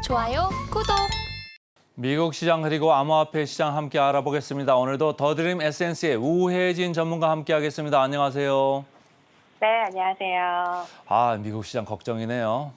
좋아요, 구독. 미국 시장 그리고 암호화폐 시장 함께 알아보겠습니다. 오늘도 더드림 에센스의 우혜진 전문가 함께하겠습니다. 안녕하세요. 네, 안녕하세요. 미국 시장 걱정이네요.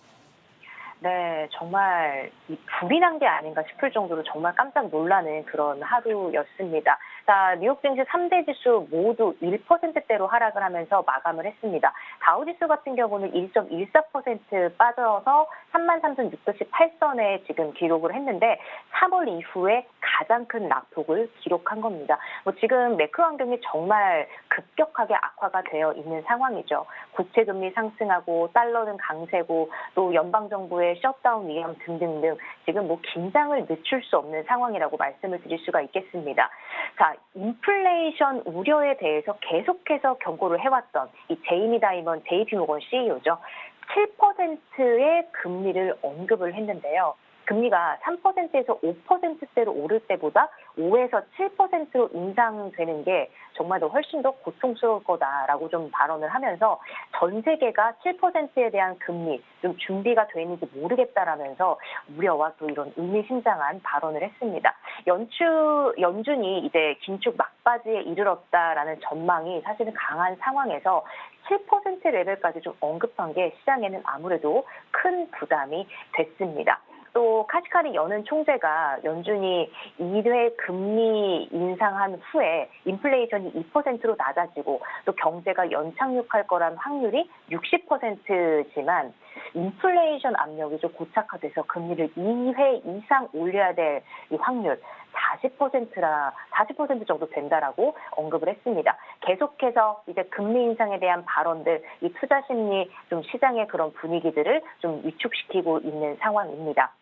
네, 정말 이 불이 난 게 아닌가 싶을 정도로 정말 깜짝 놀라는 그런 하루였습니다. 자, 뉴욕 증시 3대 지수 모두 1%대로 하락을 하면서 마감을 했습니다. 다우지수 같은 경우는 1.14% 빠져서 33,618선에 지금 기록을 했는데 3월 이후에 가장 큰 낙폭을 기록한 겁니다. 지금 매크로 환경이 정말 급격하게 악화가 되어 있는 상황이죠. 국채 금리 상승하고 달러는 강세고 또 연방정부의 셧다운 위험 등등등 지금 긴장을 늦출 수 없는 상황이라고 말씀을 드릴 수가 있겠습니다. 자, 인플레이션 우려에 대해서 계속해서 경고를 해왔던 이 제이미 다이먼 JP모건 CEO죠. 7%의 금리를 언급을 했는데요. 금리가 3%에서 5%대로 오를 때보다 5에서 7%로 인상되는 게 정말 훨씬 더 고통스러울 거다라고 좀 발언을 하면서 전 세계가 7%에 대한 금리 좀 준비가 돼 있는지 모르겠다라면서 우려와 또 이런 의미심장한 발언을 했습니다. 연준이 이제 긴축 막바지에 이르렀다라는 전망이 사실은 강한 상황에서 7% 레벨까지 좀 언급한 게 시장에는 아무래도 큰 부담이 됐습니다. 또 카시카리 연은 총재가 연준이 2회 금리 인상한 후에 인플레이션이 2%로 낮아지고 또 경제가 연착륙할 거란 확률이 60%지만 인플레이션 압력이 좀 고착화돼서 금리를 2회 이상 올려야 될 이 확률 40% 정도 된다라고 언급을 했습니다. 계속해서 이제 금리 인상에 대한 발언들, 이 투자 심리 좀 시장의 그런 분위기들을 좀 위축시키고 있는 상황입니다.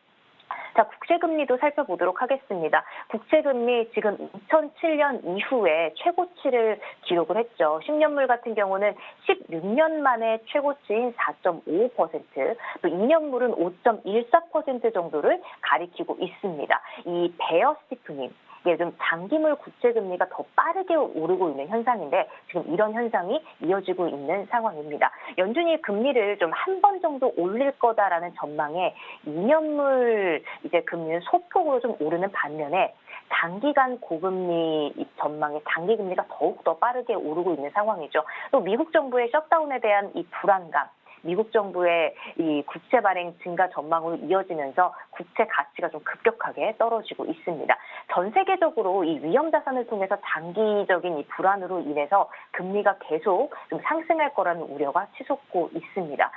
자, 국채금리도 살펴보도록 하겠습니다. 국채금리 지금 2007년 이후에 최고치를 기록을 했죠. 10년물 같은 경우는 16년 만에 최고치인 4.55%, 또 2년물은 5.14% 정도를 가리키고 있습니다. 이 베어 스티프닝, 좀 장기물 국채금리가 더 빠르게 오르고 있는 현상인데 지금 이런 현상이 이어지고 있는 상황입니다. 연준이 금리를 좀 한 번 정도 올릴 거다라는 전망에 2년물 이제 금리는 소폭으로 좀 오르는 반면에 장기간 고금리 전망에 단기금리가 더욱 더 빠르게 오르고 있는 상황이죠. 또 미국 정부의 셧다운에 대한 이 불안감, 미국 정부의 이 국채 발행 증가 전망으로 이어지면서 국채 가치가 좀 급격하게 떨어지고 있습니다. 전 세계적으로 이 위험 자산을 통해서 장기적인 이 불안으로 인해서 금리가 계속 좀 상승할 거라는 우려가 치솟고 있습니다.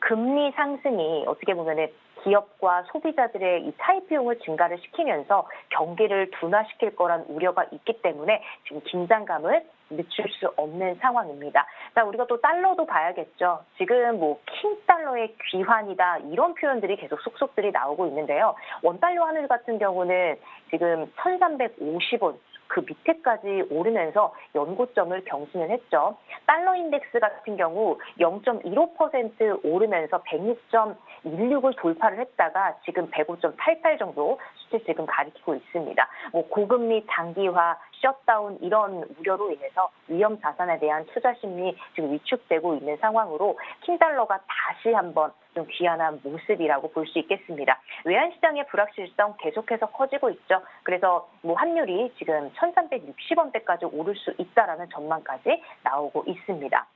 금리 상승이 어떻게 보면은 기업과 소비자들의 이 차입 비용을 증가를 시키면서 경기를 둔화시킬 거란 우려가 있기 때문에 지금 긴장감을 늦출 수 없는 상황입니다. 자, 우리가 또 달러도 봐야겠죠. 지금 킹달러의 귀환이다 이런 표현들이 계속 속속들이 나오고 있는데요. 원달러 환율 같은 경우는 지금 1,350원 그 밑에까지 오르면서 연고점을 경신을 했죠. 달러 인덱스 같은 경우 0.15% 오르면서 106.16을 돌파를 했다가 지금 105.88 정도 수치 지금 가리키고 있습니다. 고금리 장기화, 셧다운 이런 우려로 인해서 위험 자산에 대한 투자 심리 지금 위축되고 있는 상황으로 킹달러가 다시 한번 좀 귀환한 모습이라고 볼 수 있겠습니다. 외환시장의 불확실성 계속해서 커지고 있죠. 그래서 환율이 지금 1,360원대까지 오를 수 있다라는 전망까지 나오고 있습니다.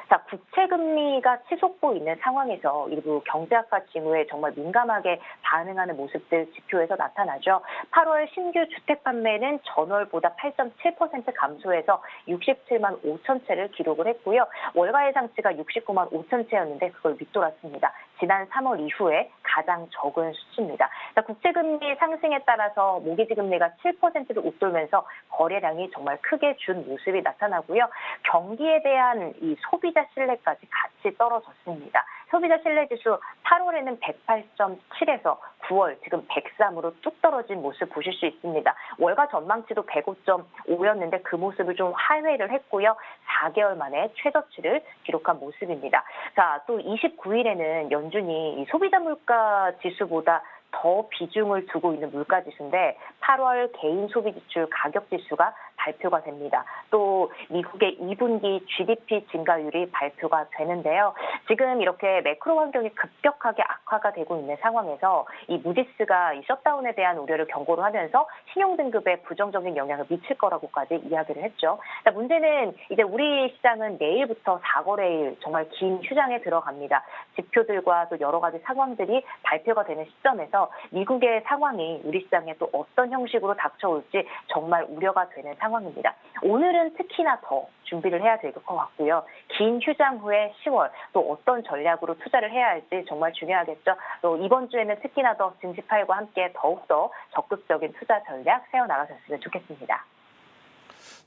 자, 국채금리가 치솟고 있는 상황에서 일부 경제학과 징후에 정말 민감하게 반응하는 모습들 지표에서 나타나죠. 8월 신규 주택 판매는 전월보다 8.7% 감소해서 67만 5천 채를 기록을 했고요. 월가 예상치가 69만 5천 채였는데 그걸 밑돌았습니다. 지난 3월 이후에 가장 적은 수치입니다. 자, 국채금리 상승에 따라서 모기지 금리가 7%를 웃돌면서 거래량이 정말 크게 준 모습이 나타나고요. 경기에 대한 이 소비자 신뢰까지 같이 떨어졌습니다. 소비자 신뢰지수 8월에는 108.7에서 9월 지금 103으로 뚝 떨어진 모습 보실 수 있습니다. 월가 전망치도 105.5였는데 그 모습을 좀 하회를 했고요. 4개월 만에 최저치를 기록한 모습입니다. 자, 또 29일에는 연준이 이 소비자 물가 지수보다 더 비중을 두고 있는 물가 지수인데 8월 개인 소비 지출 가격 지수가 발표가 됩니다. 또 미국의 2분기 GDP 증가율이 발표가 되는데요. 지금 이렇게 매크로 환경이 급격하게 악화가 되고 있는 상황에서 이 무디스가 이 셧다운에 대한 우려를 경고를 하면서 신용등급에 부정적인 영향을 미칠 거라고까지 이야기를 했죠. 문제는 이제 우리 시장은 내일부터 4거래일 정말 긴 휴장에 들어갑니다. 지표들과 또 여러 가지 상황들이 발표가 되는 시점에서 미국의 상황이 우리 시장에 또 어떤 형식으로 닥쳐올지 정말 우려가 되는 상황입니다. 오늘은 특히나 더 준비를 해야 될 것 같고요. 긴 휴장 후에 10월 또 어떤 전략으로 투자를 해야 할지 정말 중요하겠죠. 또 이번 주에는 특히나 더 증시 파일과 함께 더욱더 적극적인 투자 전략 세워나가셨으면 좋겠습니다.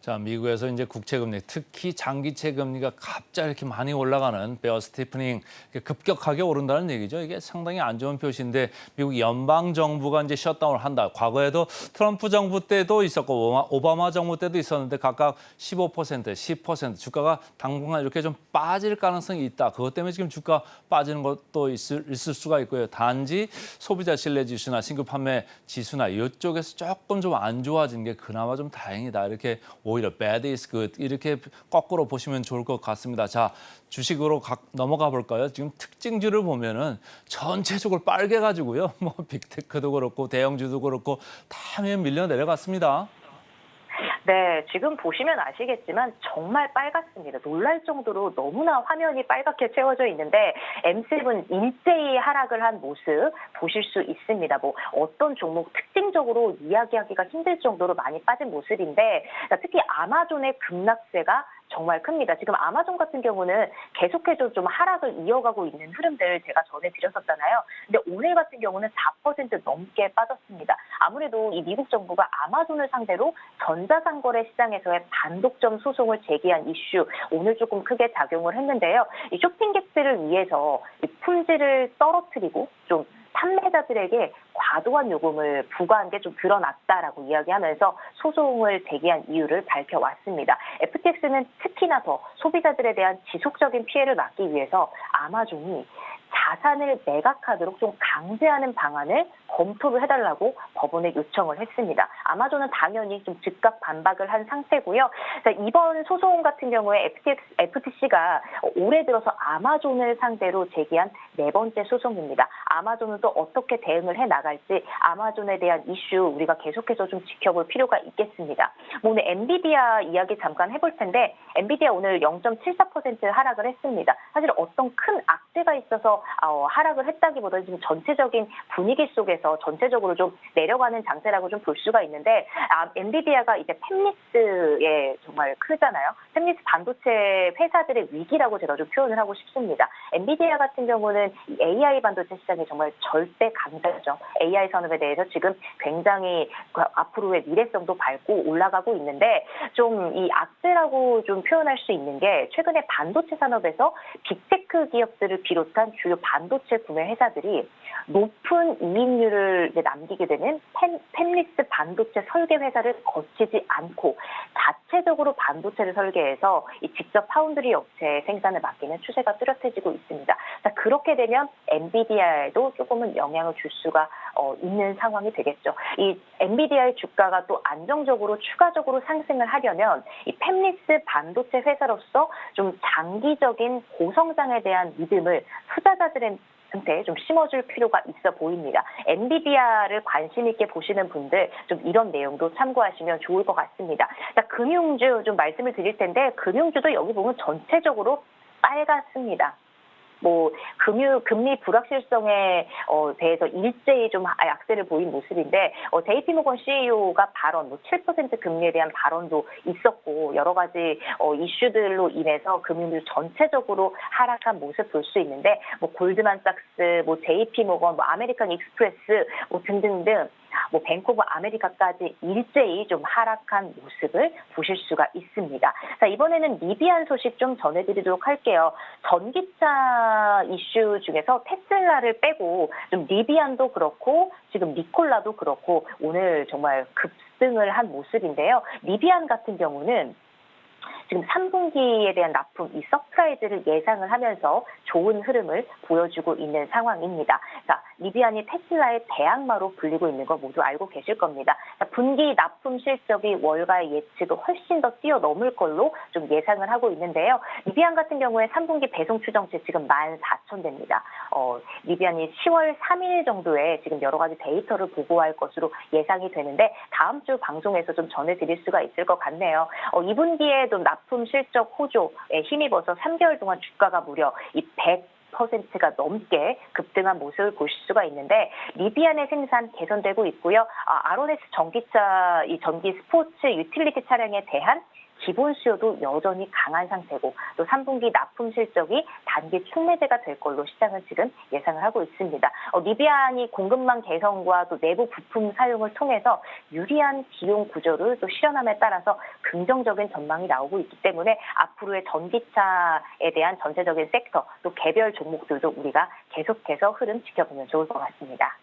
자, 미국에서 이제 국채금리, 특히 장기채 금리가 갑자기 이렇게 많이 올라가는 베어 스티프닝, 급격하게 오른다는 얘기죠. 이게 상당히 안 좋은 표시인데 미국 연방 정부가 이제 셧다운을 한다. 과거에도 트럼프 정부 때도 있었고 오바마 정부 때도 있었는데 각각 15%, 10% 주가가 당분간 이렇게 좀 빠질 가능성이 있다. 그것 때문에 지금 주가 빠지는 것도 있을 수가 있고요. 단지 소비자 신뢰 지수나 신규 판매 지수나 이쪽에서 조금 좀 안 좋아진 게 그나마 좀 다행이다. 이렇게 오히려 bad is good 이렇게 거꾸로 보시면 좋을 것 같습니다. 자, 주식으로 넘어가 볼까요? 지금 특징주를 보면은 전체적으로 빨개가지고요. 뭐 빅테크도 그렇고 대형주도 그렇고 다 밀려 내려갔습니다. 네, 지금 보시면 아시겠지만 정말 빨갛습니다. 놀랄 정도로 너무나 화면이 빨갛게 채워져 있는데 M7 일제히 하락을 한 모습 보실 수 있습니다. 뭐 어떤 종목 특징적으로 이야기하기가 힘들 정도로 많이 빠진 모습인데 특히 아마존의 급락세가 정말 큽니다. 지금 아마존 같은 경우는 계속해서 좀 하락을 이어가고 있는 흐름들 제가 전해드렸었잖아요. 근데 오늘 같은 경우는 4% 넘게 빠졌습니다. 아무래도 이 미국 정부가 아마존을 상대로 전자상거래 시장에서의 반독점 소송을 제기한 이슈 오늘 조금 크게 작용을 했는데요. 이 쇼핑객들을 위해서 이 품질을 떨어뜨리고 좀 판매자들에게 과도한 요금을 부과한 게 좀 드러났다라고 이야기하면서 소송을 제기한 이유를 밝혀왔습니다. FTX는 특히나 더 소비자들에 대한 지속적인 피해를 막기 위해서 아마존이 자산을 매각하도록 좀 강제하는 방안을 검토를 해달라고 법원에 요청을 했습니다. 아마존은 당연히 좀 즉각 반박을 한 상태고요. 자, 이번 소송 같은 경우에 FTC가 올해 들어서 아마존을 상대로 제기한 4번째 소송입니다. 아마존은 또 어떻게 대응을 해 나갈지 아마존에 대한 이슈 우리가 계속해서 좀 지켜볼 필요가 있겠습니다. 오늘 엔비디아 이야기 잠깐 해볼 텐데 엔비디아 오늘 0.74% 하락을 했습니다. 사실 어떤 큰 악재가 있어서 하락을 했다기보다는 지금 전체적인 분위기 속에서 전체적으로 좀 내려가는 장세라고 좀 볼 수가 있는데 엔비디아가 이제 팹리스에 정말 크잖아요. 팹리스 반도체 회사들의 위기라고 제가 좀 표현을 하고 싶습니다. 엔비디아 같은 경우는 AI 반도체 시장이 정말 절대 강자죠. AI 산업에 대해서 지금 굉장히 앞으로의 미래성도 밝고 올라가고 있는데 좀 이 악재라고 좀 표현할 수 있는 게 최근에 반도체 산업에서 빅테크 기업들을 비롯한 주요 반도체 구매 회사들이 높은 이익률을 남기게 되는 팹리스 반도체 설계 회사를 거치지 않고 자체적으로 반도체를 설계해서 이 직접 파운드리 업체에 생산을 맡기는 추세가 뚜렷해지고 있습니다. 자, 그렇게 되면 엔비디아에도 조금은 영향을 줄 수가 있는 상황이 되겠죠. 이 엔비디아의 주가가 또 안정적으로 추가적으로 상승을 하려면 이 팹리스 반도체 회사로서 좀 장기적인 고성장에 대한 믿음을 투자자들의 한테 좀 심어줄 필요가 있어 보입니다. 엔비디아를 관심 있게 보시는 분들 좀 이런 내용도 참고하시면 좋을 것 같습니다. 자, 금융주 좀 말씀을 드릴 텐데 금융주도 여기 보면 전체적으로 빨갛습니다. 뭐 금리 불확실성에 대해서 일제히 좀 약세를 보인 모습인데 JP모건 CEO가 발언, 7% 금리에 대한 발언도 있었고 여러 가지 이슈들로 인해서 금융주 전체적으로 하락한 모습 볼 수 있는데 뭐 골드만삭스, 뭐 JP모건, 뭐 아메리칸 익스프레스 뭐 등등등. 뭐 뱅크 오브 아메리카까지 일제히 좀 하락한 모습을 보실 수가 있습니다. 자, 이번에는 리비안 소식 좀 전해드리도록 할게요. 전기차 이슈 중에서 테슬라를 빼고 좀 리비안도 그렇고 지금 니콜라도 그렇고 오늘 정말 급등을 한 모습인데요. 리비안 같은 경우는 지금 3분기에 대한 납품, 이 서프라이즈를 예상을 하면서 좋은 흐름을 보여주고 있는 상황입니다. 자, 리비안이 테슬라의 대항마로 불리고 있는 거 모두 알고 계실 겁니다. 분기 납품 실적이 월가의 예측을 훨씬 더 뛰어넘을 걸로 좀 예상을 하고 있는데요. 리비안 같은 경우에 3분기 배송 추정치 지금 14,000대입니다. 리비안이 10월 3일 정도에 지금 여러 가지 데이터를 보고할 것으로 예상이 되는데 다음 주 방송에서 좀 전해드릴 수가 있을 것 같네요. 2분기에 좀 납품 실적 호조에 힘입어서 3개월 동안 주가가 무려 이 100%가 넘게 급등한 모습을 보실 수가 있는데 리비안의 생산 개선되고 있고요. 아로네스 전기차, 이 전기 스포츠 유틸리티 차량에 대한 기본 수요도 여전히 강한 상태고 또 3분기 납품 실적이 단기 촉매제가 될 걸로 시장은 지금 예상을 하고 있습니다. 리비안이 공급망 개선과 또 내부 부품 사용을 통해서 유리한 기용 구조를 또 실현함에 따라서 긍정적인 전망이 나오고 있기 때문에 앞으로의 전기차에 대한 전체적인 섹터 또 개별 종목들도 우리가 계속해서 흐름 지켜보면 좋을 것 같습니다.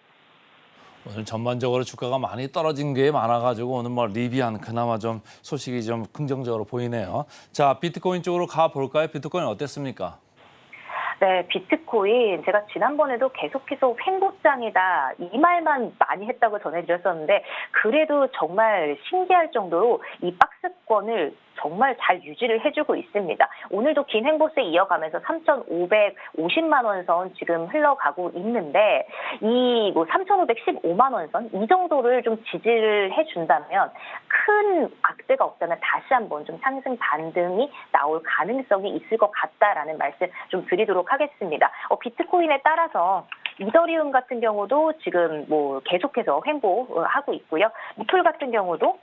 오늘 전반적으로 주가가 많이 떨어진 게 많아가지고 오늘 뭐 리비안 그나마 좀 소식이 좀 긍정적으로 보이네요. 자, 비트코인 쪽으로 가볼까요? 비트코인 어땠습니까? 네, 비트코인 제가 지난번에도 계속해서 횡보장이다 이 말만 많이 했다고 전해드렸었는데 그래도 정말 신기할 정도로 이 박스권을 정말 잘 유지를 해주고 있습니다. 오늘도 긴 횡보세 이어가면서 3,550만 원 선 지금 흘러가고 있는데 이 뭐 3,515만 원 선 이 정도를 좀 지지를 해준다면 큰 악재가 없다면 다시 한번 좀 상승 반등이 나올 가능성이 있을 것 같다라는 말씀 좀 드리도록 하겠습니다. 비트코인에 따라서 이더리움 같은 경우도 지금 뭐 계속해서 횡보하고 있고요. 리플 같은 경우도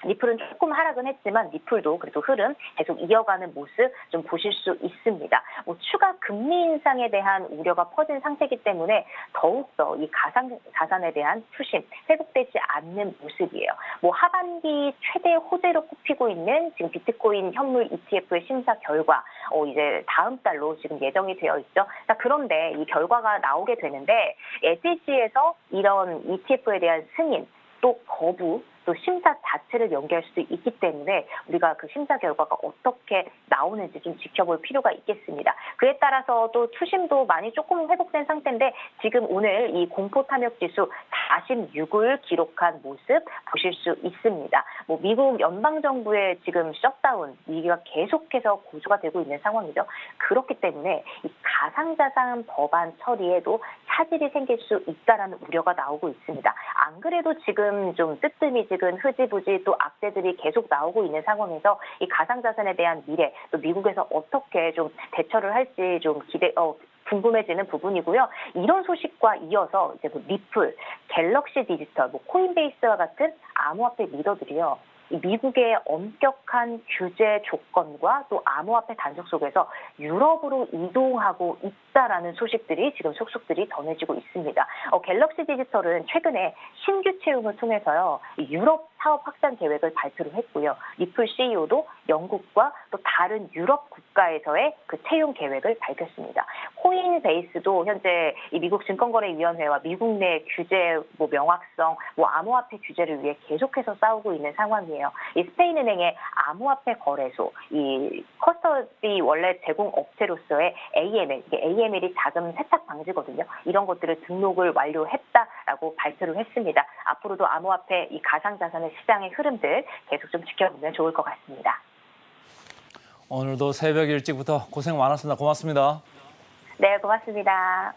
리플은 조금 하락은 했지만 리플도 그래도 흐름 계속 이어가는 모습 좀 보실 수 있습니다. 추가 금리 인상에 대한 우려가 퍼진 상태이기 때문에 더욱더 이 가상 자산에 대한 투심 회복되지 않는 모습이에요. 하반기 최대 호재로 꼽히고 있는 지금 비트코인 현물 ETF의 심사 결과 이제 다음 달로 지금 예정이 되어 있죠. 자, 그런데 이 결과가 나오게 되는데 SEC에서 이런 ETF에 대한 승인 또 거부 또 심사 자체를 연기할 수도 있기 때문에 우리가 그 심사 결과가 어떻게 나오는지 좀 지켜볼 필요가 있겠습니다. 그에 따라서 또 투심도 많이 조금 회복된 상태인데 지금 오늘 이 공포 탐욕 지수 46을 기록한 모습 보실 수 있습니다. 미국 연방 정부의 지금 셧다운 위기가 계속해서 고조가 되고 있는 상황이죠. 그렇기 때문에 이 가상자산 법안 처리에도 차질이 생길 수 있다라는 우려가 나오고 있습니다. 안 그래도 지금 좀 뜨뜨미지근 흐지부지 또 악재들이 계속 나오고 있는 상황에서 이 가상자산에 대한 미래 또 미국에서 어떻게 좀 대처를 할지 좀 궁금해지는 부분이고요. 이런 소식과 이어서 이제 리플, 갤럭시 디지털, 코인베이스와 같은 암호화폐 리더들이요. 이 미국의 엄격한 규제 조건과 또 암호화폐 단속 속에서 유럽으로 이동하고 있다라는 소식들이 지금 속속들이 전해지고 있습니다. 갤럭시 디지털은 최근에 신규 채용을 통해서요. 유럽 사업 확장 계획을 발표를 했고요. 리플 CEO도 영국과 또 다른 유럽 국가에서의 그 채용 계획을 밝혔습니다. 코인베이스도 현재 이 미국 증권거래위원회와 미국 내 규제 명확성, 암호화폐 규제를 위해 계속해서 싸우고 있는 상황이에요. 이 스페인은행의 암호화폐 거래소, 이 커스터디 원래 제공 업체로서의 AML, 이게 AML이 자금 세탁 방지거든요. 이런 것들을 등록을 완료했다라고 발표를 했습니다. 앞으로도 암호화폐 이 가상자산의 시장의 흐름들 계속 좀 지켜보면 좋을 것 같습니다. 오늘도 새벽 일찍부터 고생 많았습니다. 고맙습니다. 네, 고맙습니다.